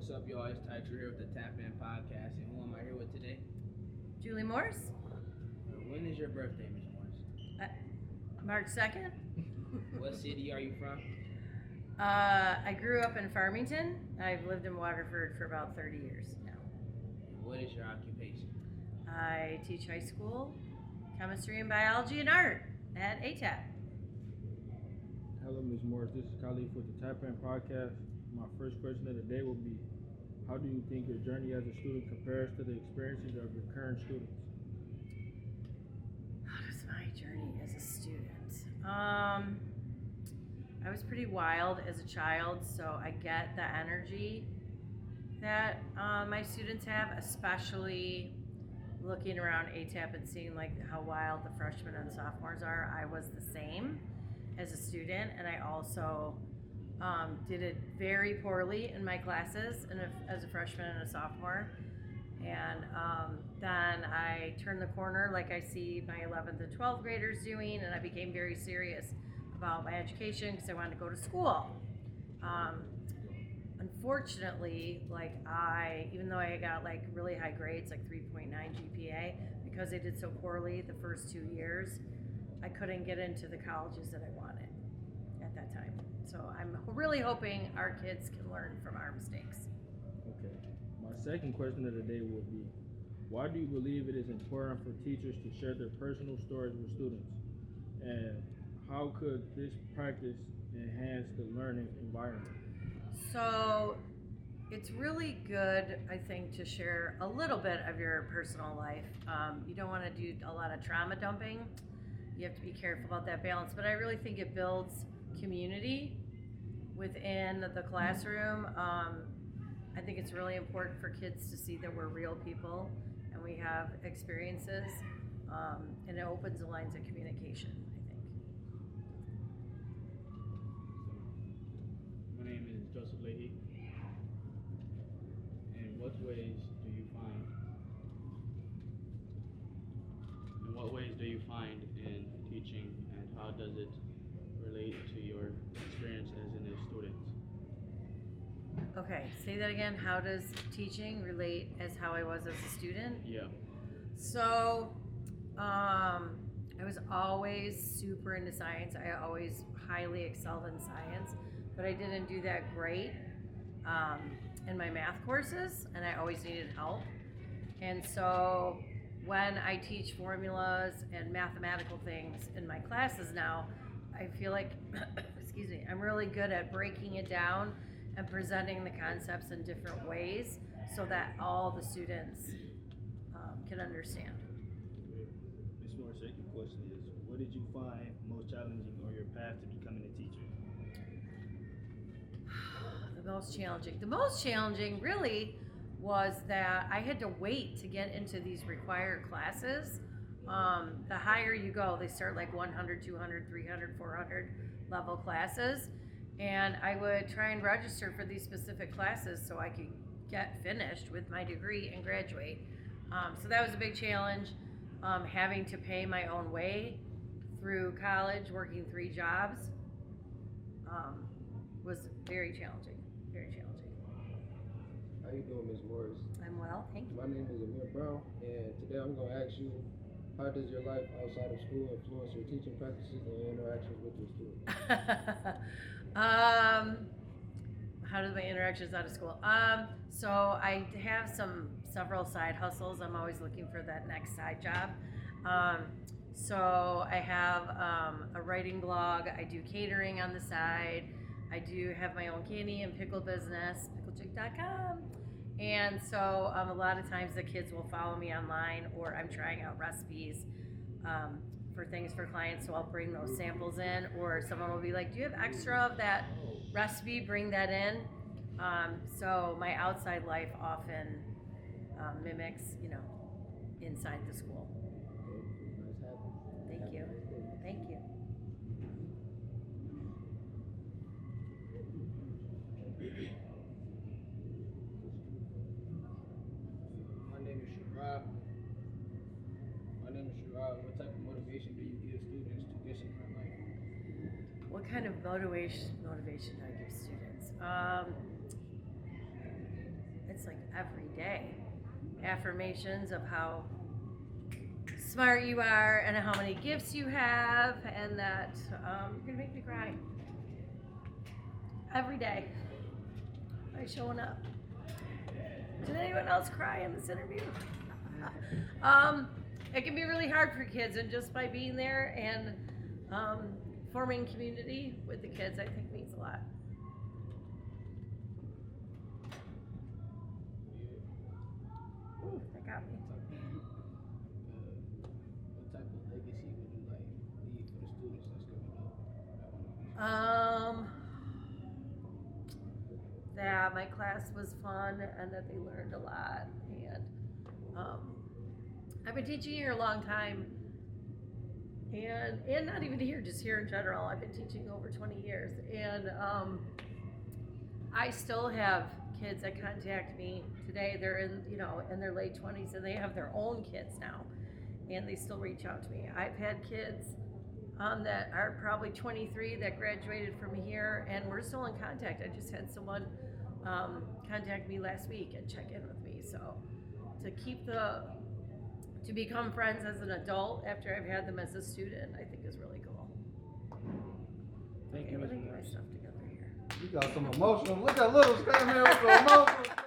What's up, y'all? It's Tyler here with the Tap In Podcast, and who am I here with today? Julie Morse. When is your birthday, Ms. Morse? March 2nd. What city are you from? I grew up in Farmington. I've lived in Waterford for about 30 years now. What is your occupation? I teach high school chemistry and biology and art at ATAP. Hello, Ms. Morse. This is Khalif with the Tap In Podcast. My first question of the day will be, how do you think your journey as a student compares to the experiences of your current students? How does my journey as a student? I was pretty wild as a child, so I get the energy that my students have, especially looking around ATAP and seeing like how wild the freshmen and sophomores are. I was the same as a student, and I also did it very poorly in my classes and as a freshman and a sophomore. And then I turned the corner like I see my 11th and 12th graders doing, and I became very serious about my education because I wanted to go to school. Unfortunately, even though I got like really high grades, like 3.9 GPA, because I did so poorly the first 2 years, I couldn't get into the colleges that I wanted at that time. So I'm really hoping our kids can learn from our mistakes. Okay. My second question of the day will be, why do you believe it is important for teachers to share their personal stories with students? And how could this practice enhance the learning environment? So it's really good, I think, to share a little bit of your personal life. You don't want to do a lot of trauma dumping. You have to be careful about that balance, but I really think it builds community within the classroom. I think it's really important for kids to see that we're real people and we have experiences, and it opens the lines of communication, I think. My name is Joseph.L. In what ways do you find in teaching, and how does it relate to your experience as a student? Okay, say that again. How does teaching relate as how I was as a student? Yeah. So, I was always super into science. I always highly excelled in science, but I didn't do that great in my math courses, and I always needed help. And so when I teach formulas and mathematical things in my classes now, I feel like, excuse me, I'm really good at breaking it down and presenting the concepts in different ways so that all the students can understand. Ms. Moore's second question is, what did you find most challenging on your path to becoming a teacher? The most challenging really was that I had to wait to get into these required classes. The higher you go, they start like 100, 200, 300, 400 level classes. And I would try and register for these specific classes so I could get finished with my degree and graduate. So that was a big challenge. Having to pay my own way through college, working 3 jobs, was very challenging. Very challenging. How you doing, Ms. Morris? I'm well, thank you. My name is Amir, and today I'm going to ask you, how does your life outside of school influence your teaching practices and your interactions with your students? How does my interactions out of school? So I have several side hustles. I'm always looking for that next side job. So I have a writing blog. I do catering on the side. I do have my own candy and pickle business, picklechick.com. And so a lot of times the kids will follow me online, or I'm trying out recipes for things for clients. So I'll bring those samples in, or someone will be like, do you have extra of that recipe? Bring that in. So my outside life often mimics, inside the school. Thank you. Thank you. My name is Sherrod. What type of motivation do you give students to discipline life? What kind of motivation do I give students? it's like every day. Affirmations of how smart you are and how many gifts you have, and that you're gonna make me cry every day by showing up. Did anyone else cry in this interview? It can be really hard for kids, and just by being there and forming community with the kids, I think means a lot. Ooh, that got me. What type of legacy would you like leave for the students that's coming up? That my class was fun and that they learned a lot, and I've been teaching here a long time, and not even here, just here in general. I've been teaching over 20 years, and I still have kids that contact me today. They're in their late 20s, and they have their own kids now, and they still reach out to me. I've had kids that are probably 23 that graduated from here, and we're still in contact. I just had someone contact me last week and check in with me. So to become friends as an adult after I've had them as a student, I think is really cool. Thank you, Let me Ms. get my Morse. stuff together here. You got some emotional. Look at little stand there with the emotional.